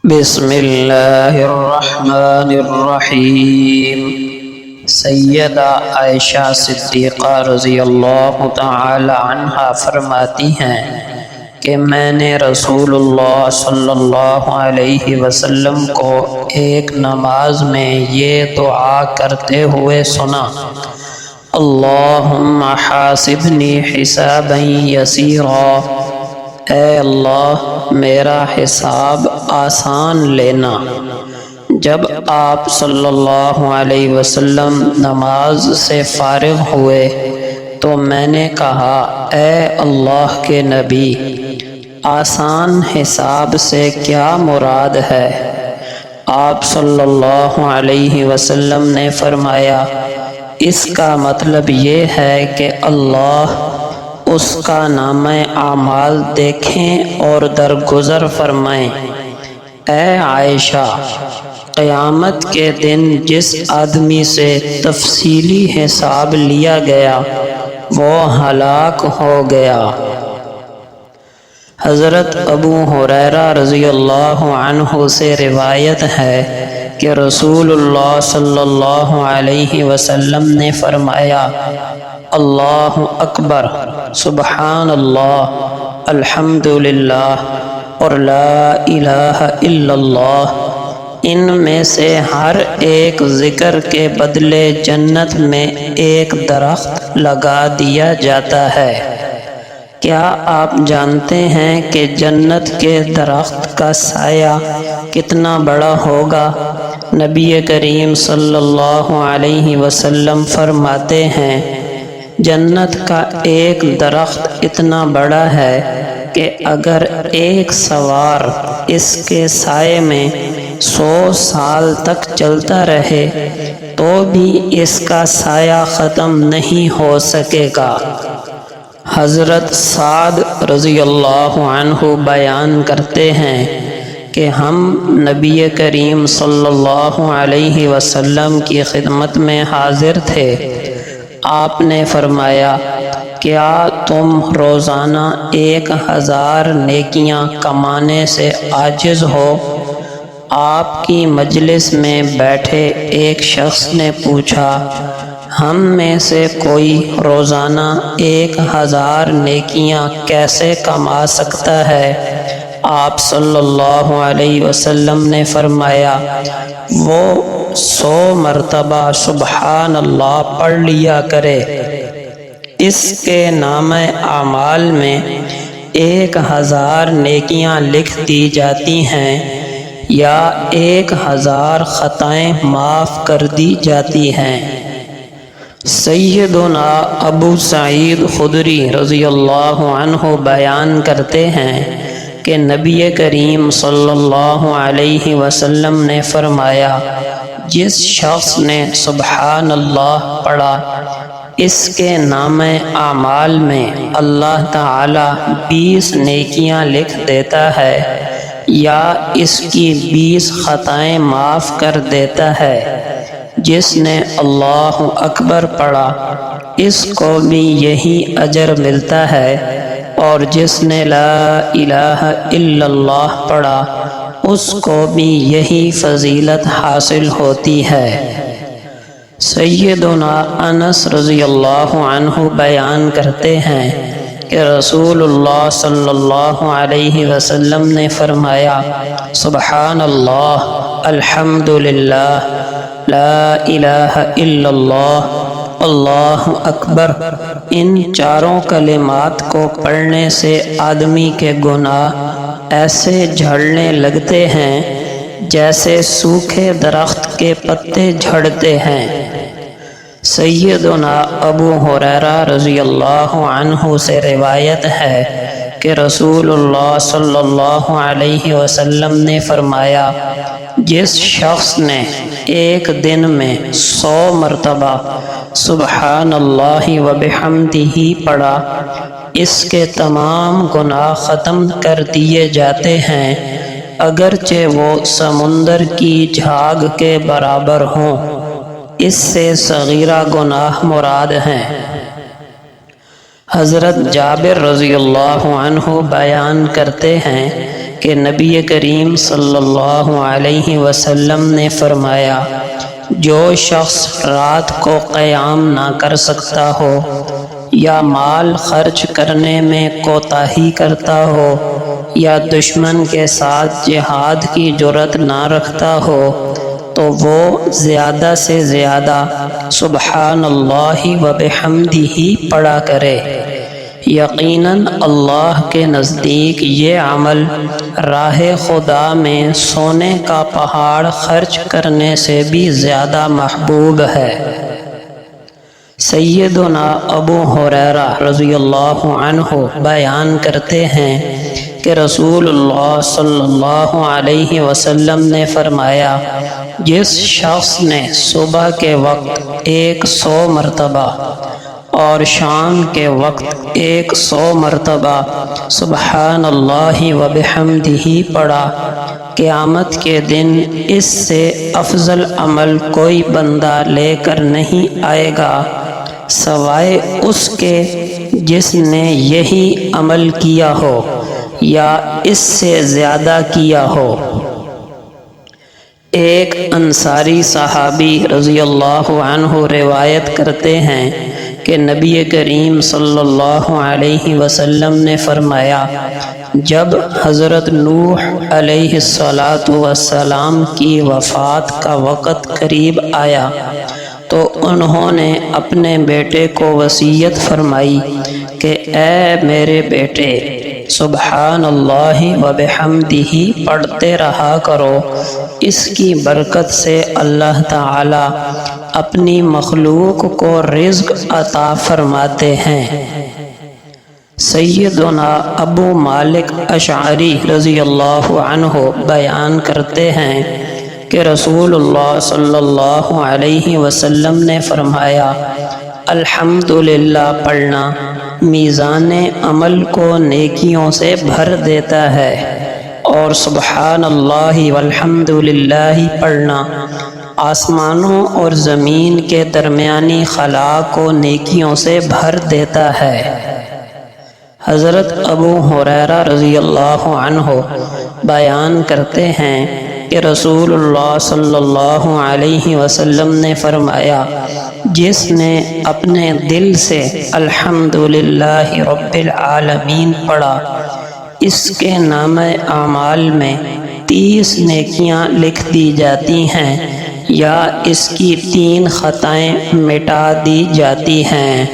بسم اللہ الرحمن الرحیم۔ سیدہ عائشہ صدیقہ رضی اللہ تعالی عنہا فرماتی ہیں کہ میں نے رسول اللہ صلی اللہ علیہ وسلم کو ایک نماز میں یہ دعا کرتے ہوئے سنا: اللہم حاسبنی حسابا یسیرا، اے اللہ میرا حساب آسان لینا۔ جب آپ صلی اللہ علیہ وسلم نماز سے فارغ ہوئے تو میں نے کہا: اے اللہ کے نبی، آسان حساب سے کیا مراد ہے؟ آپ صلی اللہ علیہ وسلم نے فرمایا: اس کا مطلب یہ ہے کہ اللہ اس کا نامہ اعمال دیکھیں اور درگزر فرمائیں۔ اے عائشہ، قیامت کے دن جس آدمی سے تفصیلی حساب لیا گیا وہ ہلاک ہو گیا۔ حضرت ابو ہریرہ رضی اللہ عنہ سے روایت ہے کہ رسول اللہ صلی اللہ علیہ وسلم نے فرمایا: اللہ اکبر، سبحان اللہ، الحمدللہ اور لا الہ الا اللہ، ان میں سے ہر ایک ذکر کے بدلے جنت میں ایک درخت لگا دیا جاتا ہے۔ کیا آپ جانتے ہیں کہ جنت کے درخت کا سایہ کتنا بڑا ہوگا؟ نبی کریم صلی اللہ علیہ وسلم فرماتے ہیں: جنت کا ایک درخت اتنا بڑا ہے کہ اگر ایک سوار اس کے سائے میں 100 سال تک چلتا رہے تو بھی اس کا سایہ ختم نہیں ہو سکے گا۔ حضرت سعد رضی اللہ عنہ بیان کرتے ہیں کہ ہم نبی کریم صلی اللہ علیہ وسلم کی خدمت میں حاضر تھے۔ آپ نے فرمایا: کیا تم روزانہ 1000 نیکیاں کمانے سے عاجز ہو؟ آپ کی مجلس میں بیٹھے ایک شخص نے پوچھا: ہم میں سے کوئی روزانہ 1000 نیکیاں کیسے کما سکتا ہے؟ آپ صلی اللہ علیہ وسلم نے فرمایا: وہ 100 مرتبہ سبحان اللہ پڑھ لیا کرے، اس کے نامہ اعمال میں 1000 نیکیاں لکھ دی جاتی ہیں یا 1000 خطائیں معاف کر دی جاتی ہیں۔ سیدنا ابو سعید خدری رضی اللہ عنہ بیان کرتے ہیں کہ نبی کریم صلی اللہ علیہ وسلم نے فرمایا: جس شخص نے سبحان اللہ پڑھا، اس کے نامہ اعمال میں اللہ تعالی 20 نیکیاں لکھ دیتا ہے یا اس کی 20 خطائیں معاف کر دیتا ہے۔ جس نے اللہ اکبر پڑھا اس کو بھی یہی اجر ملتا ہے، اور جس نے لا الہ الا اللہ پڑھا اس کو بھی یہی فضیلت حاصل ہوتی ہے۔ سیدنا انس رضی اللہ عنہ بیان کرتے ہیں کہ رسول اللہ صلی اللہ علیہ وسلم نے فرمایا: سبحان اللہ، الحمدللہ، لا الہ الا اللہ، اللہ اکبر، ان چاروں کلمات کو پڑھنے سے آدمی کے گناہ ایسے جھڑنے لگتے ہیں جیسے سوکھے درخت کے پتے جھڑتے ہیں۔ سیدنا ابو ہریرہ رضی اللہ عنہ سے روایت ہے کہ رسول اللہ صلی اللہ علیہ وسلم نے فرمایا: جس شخص نے ایک دن میں 100 مرتبہ سبحان اللہ وبحمدہ پڑھا، اس کے تمام گناہ ختم کر دیے جاتے ہیں، اگرچہ وہ سمندر کی جھاگ کے برابر ہوں۔ اس سے صغیرہ گناہ مراد ہیں۔ حضرت جابر رضی اللہ عنہ بیان کرتے ہیں کہ نبی کریم صلی اللہ علیہ وسلم نے فرمایا، جو شخص رات کو قیام نہ کر سکتا ہو یا مال خرچ کرنے میں کوتاہی کرتا ہو یا دشمن کے ساتھ جہاد کی جرأت نہ رکھتا ہو تو وہ زیادہ سے زیادہ سبحان اللہ و بحمدہ پڑھا کرے۔ یقیناً اللہ کے نزدیک یہ عمل راہ خدا میں سونے کا پہاڑ خرچ کرنے سے بھی زیادہ محبوب ہے۔ سیدنا ابو ہریرہ رضی اللہ عنہ بیان کرتے ہیں کہ رسول اللہ صلی اللہ علیہ وسلم نے فرمایا، جس شخص نے صبح کے وقت 100 مرتبہ اور شام کے وقت 100 مرتبہ سبحان اللہ و بحمدہ پڑھا، قیامت کے دن اس سے افضل عمل کوئی بندہ لے کر نہیں آئے گا سوائے اس کے جس نے یہی عمل کیا ہو یا اس سے زیادہ کیا ہو۔ ایک انصاری صحابی رضی اللہ عنہ روایت کرتے ہیں کہ نبی کریم صلی اللہ علیہ وسلم نے فرمایا، جب حضرت نوح علیہ السلام کی وفات کا وقت قریب آیا تو انہوں نے اپنے بیٹے کو وصیت فرمائی کہ اے میرے بیٹے، سبحان اللہ و بحمدہ پڑھتے رہا کرو، اس کی برکت سے اللہ تعالی اپنی مخلوق کو رزق عطا فرماتے ہیں۔ سیدنا ابو مالک اشعری رضی اللہ عنہ بیان کرتے ہیں کہ رسول اللہ صلی اللہ علیہ وسلم نے فرمایا، الحمدللہ پڑھنا میزان عمل کو نیکیوں سے بھر دیتا ہے، اور سبحان اللہ والحمدللہ پڑھنا آسمانوں اور زمین کے درمیانی خلا کو نیکیوں سے بھر دیتا ہے۔ حضرت ابو ہریرہ رضی اللہ عنہ بیان کرتے ہیں کہ رسول اللہ صلی اللہ علیہ وسلم نے فرمایا، جس نے اپنے دل سے الحمدللہ رب العالمین پڑھا، اس کے نامہ اعمال میں 30 نیکیاں لکھ دی جاتی ہیں یا اس کی 3 خطائیں مٹا دی جاتی ہیں۔